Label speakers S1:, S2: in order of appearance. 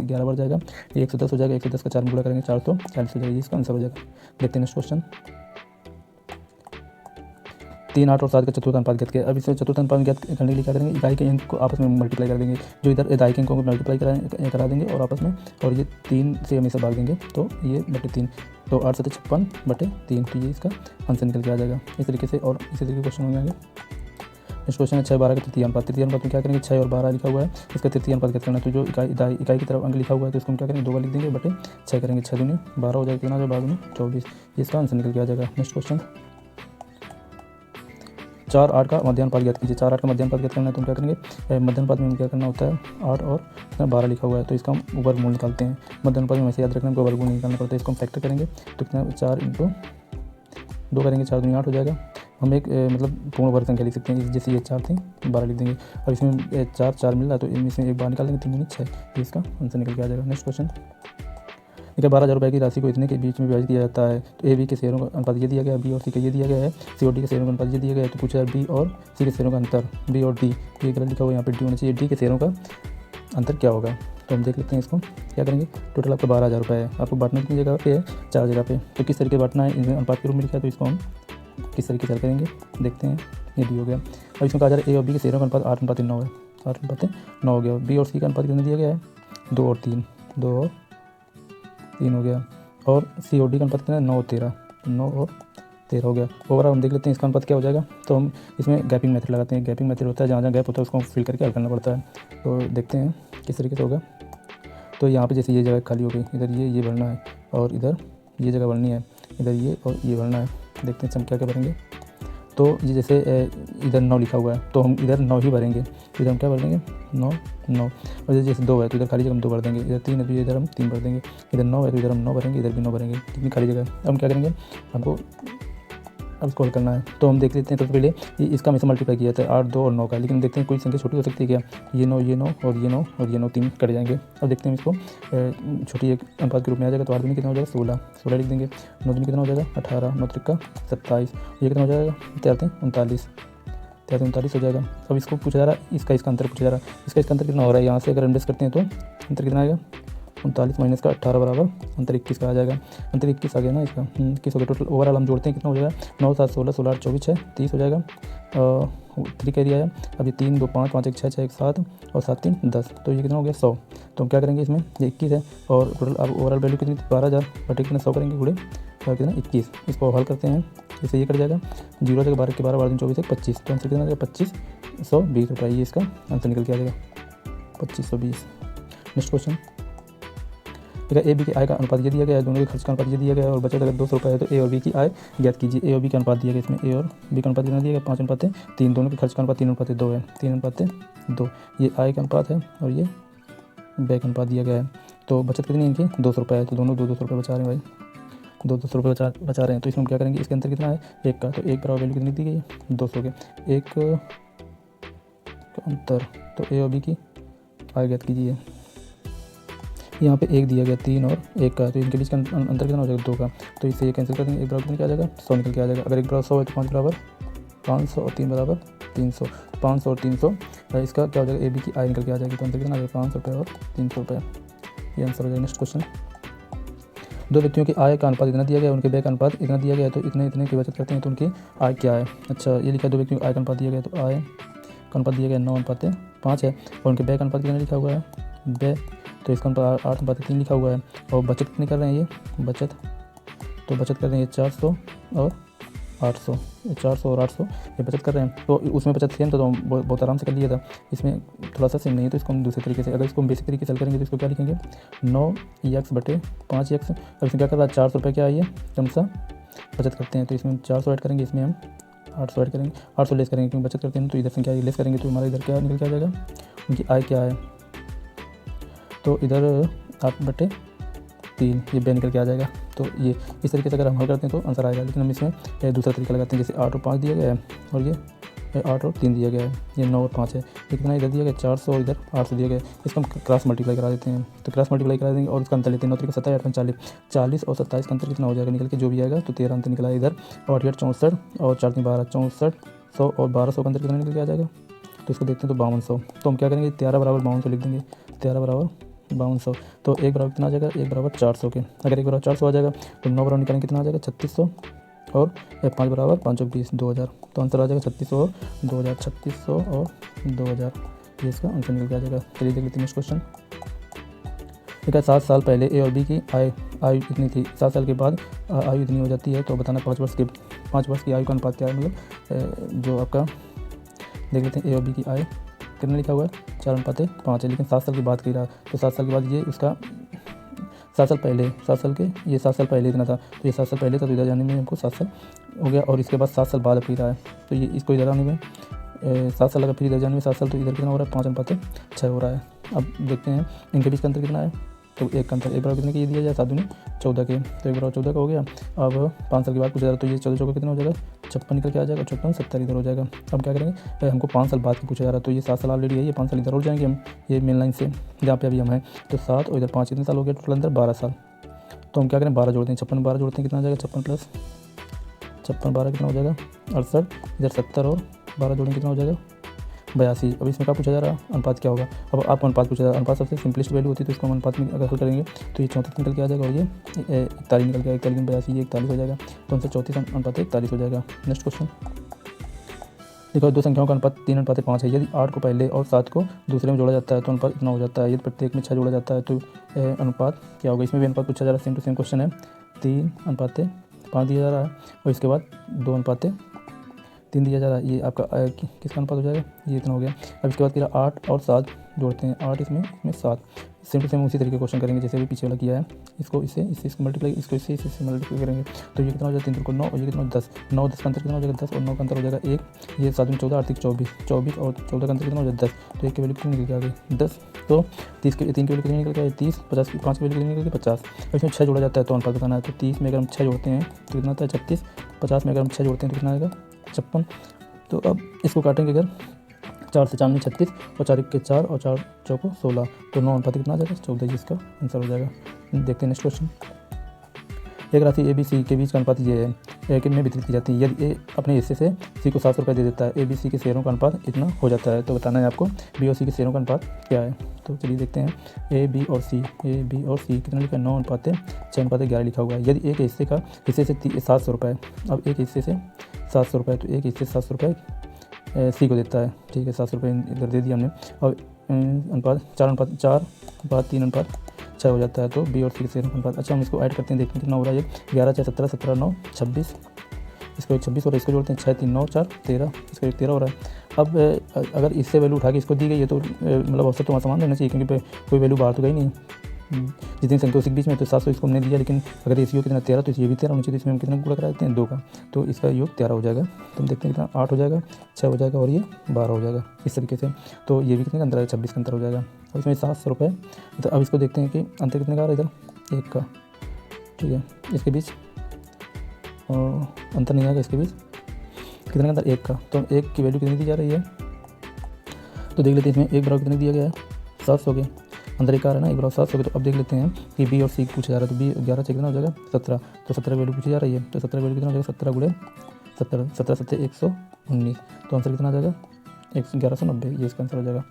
S1: 11 बार जाएगा, ये 110 हो जाएगा, 110 का 4 में गुणा करेंगे 440 हो जाएगा, ये इसका आंसर हो जाएगा। देखते हैं नेक्स्ट क्वेश्चन। 3, 8 और 7 का चतुर्थ अनुपात ज्ञात किया। अब इसे चतुर्थ अनुपात ज्ञात करने के लिए क्या करेंगे, इकाई के अंक को आपस में मल्टीप्लाई कर देंगे, जो इधर इकाई के अंकों को मल्टीप्लाई करा देंगे और आपस में, और ये 3 से हमेशा भाग देंगे, तो ये बटे 3, तो 8 7 56 बटे 3, तो ये इसका आंसर निकल के आ जाएगा। इस तरीके से और इसी तरीके क्वेश्चन होंगे आगे। नेक्स्ट क्वेश्चन है 6, 12 का तृतीय अनुपात। तृतीय अनुपात में क्या करेंगे, 6 और 12 लिखा हुआ है, इसका तृतीय अनुपात क्या करना है, तो जो इकाई की तरफ अंक लिखा हुआ है तो इसको हम क्या करेंगे 2 बार लिख देंगे, बटे 6 करेंगे, 6 दूनी 12 हो जाएगा, कितना हो जाएगा 12 में 24, इसका आंसर निकल के आ जाएगा। नेक्स्ट क्वेश्चन 4, 8 का मध्य अनुपात ज्ञात कीजिए। 4, 8 का मध्य अनुपात ज्ञात करना है तो हम क्या करेंगे, मध्य अनुपात में क्या करना होता है, 8 और 12 लिखा हुआ है तो इसका हम वर्गमूल निकालते हैं। मध्य अनुपात में वैसे याद रखना, हमको वर्गमूल निकालना पड़ता है, इसको हम फैक्टर करेंगे तो कितना 4 × 2 करेंगे, 4 दूनी 8 हो जाएगा। हम एक मतलब पूर्ण वर्ग संख्या लिख सकते हैं, जैसे ये 4 थी 12 लिख देंगे, और इसमें 4 4 मिल रहा है तो इसमें एक बार निकाल देंगे, 3 दूनी 6, तो इसका आंसर निकल के आ जाएगा। नेक्स्ट क्वेश्चन, 12,000 रुपये की राशि को इतने के बीच में विभाजित किया जाता है, तो ए बी के शेयरों का अनुपात ये दिया गया है, बी और सी का ये दिया गया है, सी और डी के शेयरों का अनुपात ये दिया गया है, तो पूछा बी और सी के शेयरों का अंतर, बी और डी, ये गलत लिखा हुआ है यहाँ पे डी होना चाहिए, डी के शेयरों का अंतर क्या होगा, तो हम देख लेते हैं इसको। क्या करेंगे, टोटल आपका 12,000 रुपये है, आपको बांटना कितनी जगह पे है, 4 जगह पे, तो किस तरीके बांटना है, इनमें अनुपात के रूप में लिखा है, तो इसको हम किस तरीके से करेंगे देखते हैं। ये डी हो गया। अब इसमें कहा जा रहा है ए और बी के शेयरों का अनुपात 8:9 है, 8:9 हो गया। बी और सी का अनुपात कितना दिया गया है, 2 और 3, 2 और 3 हो गया, और सी और डी का अनुपात कितना है, 9 और 13, 9 और 13 हो गया। ओवरऑल हम देख लेते हैं इसका अनुपात क्या हो जाएगा, तो हम इसमें गैपिंग मेथड लगाते हैं। गैपिंग मेथड होता है जहाँ जहाँ गैप होता है उसको फिल करके हल करना पड़ता है, तो देखते हैं किस तरीके से होगा। तो यहाँ पे जैसे ये जगह खाली हो गई, इधर ये भरना है, और इधर ये जगह भरनी है, इधर ये और ये भरना है। देखते हैं हम क्या क्या भरेंगे। तो ये जैसे इधर 9 लिखा हुआ है तो हम इधर 9 ही भरेंगे, तो इधर हम क्या भर देंगे 9 9, और इधर जैसे 2 है तो इधर खाली जगह हम 2 भर देंगे, इधर 3 है तो इधर हम 3 भर देंगे, इधर 9 है तो इधर हम 9 भरेंगे, इधर भी 9 भरेंगे, कितनी खाली जगह है। अब हम क्या करेंगे, हमको अब इसको हल करना है, तो हम देख लेते हैं। तो पहले इसका हमेशा मल्टीप्लाई किया जाता है 8, 2 और 9 का, लेकिन देखते हैं कोई संख्या छोटी हो सकती है क्या, ये 9 ये 9 और ये 9 और ये 9 3 कट जाएंगे। अब देखते हैं इसको छोटी एक अनुपात के रूप में आ जाएगा, तो 8 दूनी कितना हो जाएगा 16, 16 लिख देंगे, 9 दूनी कितना हो जाएगा 18, 9 त्रिका 27, ये कितना हो जाएगा 39, 39 हो जाएगा। अब इसको पूछा जा रहा है इसका अंतर पूछा जा रहा है, इसका अंतर कितना हो रहा है, यहाँ से अगर इन्वेस्ट करते हैं तो अंतर कितना आएगा 39 माइनस का 18 बराबर अंतर 21 का आ जाएगा। अंतर 21 आ गया ना, इसका 21 हो गया। टोटल ओवरऑल हम जोड़ते हैं कितना हो जाएगा 9 7 16 16 8 24 6 30 हो जाएगा। 3 कह दिया है। अब ये 3 2 5 5 1 6 6 1 7 और 7 3 10, तो ये कितना हो गया 100। तो हम क्या करेंगे इसमें, ये 21 है और टोटल अब ओवरऑल वैल्यू कितनी 12,000 बटे कितना 100 करेंगे गुणे और कितना 21। इसको हल करते हैं, जैसे ये कट जाएगा 0 से 12 के 12 12 24 1 25, तो आंसर कितना आ जाएगा 2520 रुपये। ये इसका आंसर निकल के आ जाएगा 2520। नेक्स्ट क्वेश्चन, ठीक है, ए बी की आय का अनुपात ये दिया गया है, दोनों के खर्च का अनुपात ये दिया गया है और बचत अगर 200 रुपये है तो ए और बी की आय ज्ञात कीजिए। ए और बी का अनुपात दिया गया, इसमें ए और बी का अनुपात कितना दिया गया 5:3, दोनों के खर्च का अनुपात 3:2 है, 3:2। ये आय का अनुपात है और ये व्यय का अनुपात दिया गया है। तो बचत कितनी है इनकी 200 रुपये है, तो दोनों 200 रुपये बचा रहे हैं भाई, 200 रुपये बचा रहे हैं। तो इसमें हम क्या करेंगे, इसके अंतर कितना है 1 का, तो 1 बराबर वैल्यू कितनी दी गई है 200 के 1 का अंतर। तो ए और बी की आय ज्ञात कीजिए। यहाँ पे 1 दिया गया 3 और 1 का, तो इनके बीच का अंतर कितना हो जाएगा 2 का, तो इससे ये कैंसिल कर देंगे। 1 बराबर क्या आ जाएगा 100 निकल के आ जाएगा। अगर 1 बराबर 100 है तो 5 बराबर 500 और 3 बराबर 300, 500 और 300 इसका क्या हो जाएगा ए बी की आय निकल के आ जाएगी। तो अंतर कितना आ जाएगा 500 रुपये और 300 रुपये, ये आंसर हो जाएगा। नेक्स्ट क्वेश्चन, 2 व्यक्तियों की आय का अनुपात इतना दिया गया है, उनके व्यय का अनुपात इतना दिया गया है, तो इतने की बचत करते हैं तो उनकी आय क्या है। अच्छा, ये लिखा है 2 व्यक्तियों की आय का अनुपात दिया गया, तो आय का अनुपात दिया गया 9:5 है और उनके व्यय का अनुपात कितना लिखा हुआ है व्यय, तो इसका अनुपात 8:3 लिखा हुआ है। और बचत कितनी कर रहे हैं ये बचत, तो बचत कर रहे हैं 400 और 800, 400 और 800 ये बचत कर रहे हैं। तो उसमें बचत सेम था तो हम बहुत आराम से कर लिया था, इसमें थोड़ा सा सेम नहीं है, तो इसको हम दूसरे तरीके से, अगर इसको हम बेसिक तरीके से हल करेंगे तो इसको क्या लिखेंगे 9x/5x। अब इसमें क्या कर रहा है 400 रुपये क्या है ये कम सा बचत करते हैं, तो इसमें 400 ऐड करेंगे, इसमें हम 800 ऐड करेंगे, 800 लेस करेंगे क्योंकि बचत करते हैं, तो इधर से क्या लेस करेंगे तो हमारा इधर क्या निकल के आ जाएगा, उनकी आय क्या है, तो इधर 8/3 ये व्यय निकल के आ जाएगा। तो ये इस तरीके से अगर हम हल करते हैं तो आंसर आएगा। लेकिन हम इसमें दूसरा तरीका लगाते हैं, जैसे 8 और 5 दिया गया है और ये 8 और 3 दिया गया है, ये 9 और 5 है, ये कितना इधर दिया गया 400 और इधर 800 दिया गया है। इसको हम क्रॉस मल्टीप्लाई करा देते हैं, तो क्रॉस मल्टीप्लाई करा देंगे और उसका अंतर लेते हैं। 9 3 27 8 40, 40 और 27 का अंतर कितना हो जाएगा निकल के जो भी आएगा, तो 13 अंतर निकला इधर, और 8 64 और 4 3 12 64, 100 और 1200 का अंतर कितना निकल के आ जाएगा, तो इसको देखते हैं तो 5200। तो हम क्या करेंगे 13 बराबर 5200 लिख देंगे, 13 बराबर 5200। तो एक बराबर कितना आ जाएगा, एक बराबर 400 के। अगर एक बराबर 400 आ जाएगा तो 9 बराबर निकालेंगे कितना आ जाएगा 3600 और 5 बराबर 520 2000। तो आंसर आ जाएगा 3600 और 2000, 3600 और 2000, ये इसका आंसर निकल के आ जाएगा। चलिए देख लेते हैं नेक्स्ट क्वेश्चन। देखा 7 साल पहले ए और बी की आयु इतनी थी, 7 साल के बाद आयु इतनी हो जाती है, तो बताना 5 वर्ष की आयु का अनुपात क्या है। मतलब जो आपका देख लेते हैं ए और बी की आयु कितना लिखा हुआ है 4:5 है, लेकिन 7 साल की बात की रहा है। तो 7 साल के बाद ये उसका 7 साल पहले, 7 साल के ये 7 साल पहले इतना था, तो ये 7 साल पहले था, तो इधर जाने में हमको 7 साल हो गया। और इसके बाद 7 साल बाद फिर रहा है, तो ये इसको इधर आने में 7 साल लगा, फिर इधर जाने में 7 साल, तो इधर कितना हो रहा है 5:6 हो रहा है। अब देखते हैं इनके बीच का अंतर कितना है। तो एक का अंतर एक बराबर कितने के ये दिया जाए 7 दूनी 14 के, तो एक बराबर 14 का हो गया। अब 5 साल के बाद पूछा जा रहा है, तो ये 14 चौका कितना हो जाएगा 56 निकल के आ जाएगा, 56 70 इधर हो जाएगा। अब क्या करेंगे, हमको 5 साल बाद की पूछा जा रहा है, तो ये 7 साल ऑलरेडी है, ये 5 साल इधर हो जाएंगे हम, ये मेन लाइन से जहाँ पे अभी हम हैं। तो 7 और इधर 5 कितने साल हो गया टोटल अंदर 12 साल। तो हम क्या करें 12 जोड़ते हैं, 56 12 जोड़ते हैं कितना आ जाएगा 56 प्लस 56 12 कितना हो जाएगा 68, इधर 70 और 12 जोड़ेंगे कितना हो जाएगा 82। अब इसमें क्या पूछा जा रहा है अनुपात क्या होगा। अब आप अनुपात पूछा जा रहा है, अनुपात सबसे सिंपलेस्ट वैल्यू होती है, तो इसको हम अनुपात में अगर हल करेंगे तो ये 34 निकल के आ जाएगा और ये 41 निकल के 41 82 ये 41 हो जाएगा, तो आंसर 34:41 हो जाएगा। नेक्स्ट क्वेश्चन देखो, दो संख्याओं का अनुपात 3:5 है। यदि 8 को पहले और 7 को दूसरे में जोड़ा जाता है तो अनुपात इतना हो जाता है। यदि प्रत्येक में 6 जोड़ा जाता है तो अनुपात क्या होगा। इसमें भी अनुपात पूछा जा रहा है, सेम टू सेम क्वेश्चन है। 3:5 दिया जा रहा है और इसके बाद 2:3 दिया जा रहा है। ये आपका किसका अनुपात हो जाएगा, ये इतना हो गया। अब इसके बाद क्या 8 और 7 जोड़ते हैं, 8 इसमें 7, सेम टू सेम उसी तरीके क्वेश्चन करेंगे जैसे भी पीछे वाला किया है। इसको इससे इसको मल्टीप्लाई, इसको इससे मल्टीप्लाई करेंगे, तो ये कितना हो जाएगा 3 को 9 और ये कितना 10, 9 10 का अंतर कितना हो जाएगा 10 और 9 का अंतर हो जाएगा 1, ये 7 में 14 8 24 24 और 14 का अंतर कितना हो जाएगा 10, तो 1 की वैल्यू कितनी निकल के आ गई 10। तो 3 की वैल्यू कितनी निकल के आई 30, 50 की 5 की वैल्यू कितनी निकल गई 50। और इसमें 6 जोड़ा जाता है तो अनुपात बताना है। तो 30 में अगर हम 6 जोड़ते हैं तो कितना आता है 36, 50 में अगर हम 6 जोड़ते हैं तो कितना आएगा 56। तो अब इसको काटेंगे अगर 4 से 4 में 36 और 4 के 4 और 4 चौको 16, तो 9 कितना आ जाएगा 14, जिसका आंसर हो जाएगा। देखते हैं नेक्स्ट क्वेश्चन। एक राशि ए बी सी के बीच का अनुपात ये है कि में वितरित की जाती है। यदि ए अपने हिस्से से सी को 700 रुपये दे देता है, ए बी सी के शेयरों का अनुपात इतना हो जाता है। तो बताना है आपको बी और सी के शेयरों का अनुपात क्या है। तो चलिए देखते हैं ए बी और सी कितना लिखा है 9:6:11 लिखा हुआ है। यदि एक हिस्से से 700 रुपये, अब एक हिस्से से 700 रुपये, तो एक हिस्से से 700 रुपये सी को देता है, ठीक है 700 रुपये इधर दे दिया हमने। और अनुपात 4:3:6 हो जाता है, तो बी और सी के शेयरों का अनुपात। अच्छा हम इसको ऐड करते हैं, देखते हैं कितना हो रहा है। 11 6 17 17 9 26, इसको 26 हो रहा है, इसको जोड़ते हैं 6 3 9 4 13, इसको 13 हो रहा है। अब अगर इससे वैल्यू उठा के इसको दी गई है तो मतलब औसत तो समान रहना चाहिए, क्योंकि कोई वैल्यू बाहर तो गई नहीं। जितनी संख्या के बीच में तो 700 इसको हमने दिया, लेकिन अगर इस योग कितना 13 तो ये भी 13 होना चाहिए। तो इसमें हम कितना गुणा करा देते हैं 2 का, तो इसका योग 13 हो जाएगा। तो हम देखते हैं कितना 8 हो जाएगा, 6 हो जाएगा और ये 12 हो जाएगा इस तरीके से। तो ये भी कितने का अंतर है 26 का अंतर हो जाएगा। और इसमें 700 रुपये। तो अब इसको देखते हैं कि अंतर कितने का आ रहा है इधर 1 का, ठीक है इसके बीच और अंतर नहीं आएगा, इसके बीच कितने का अंतर 1 का। तो 1 की वैल्यू कितनी दी जा रही है, तो देख लेते हैं इसमें 1 बराबर कितने दिया गया है 700 के, अंदर एक आ रहा है ना 1 बराबर 700 के। तो अब देख लेते हैं कि बी और सी पूछा जा रहा है, तो बी 11 से कितना हो जाएगा 17, तो 17 वैल्यू पूछी जा रही है, तो 17 वैल्यू कितना हो जाएगा 17 गुणे 17, 17 7 119, तो आंसर कितना आ जाएगा 1190, ये इसका आंसर हो जाएगा।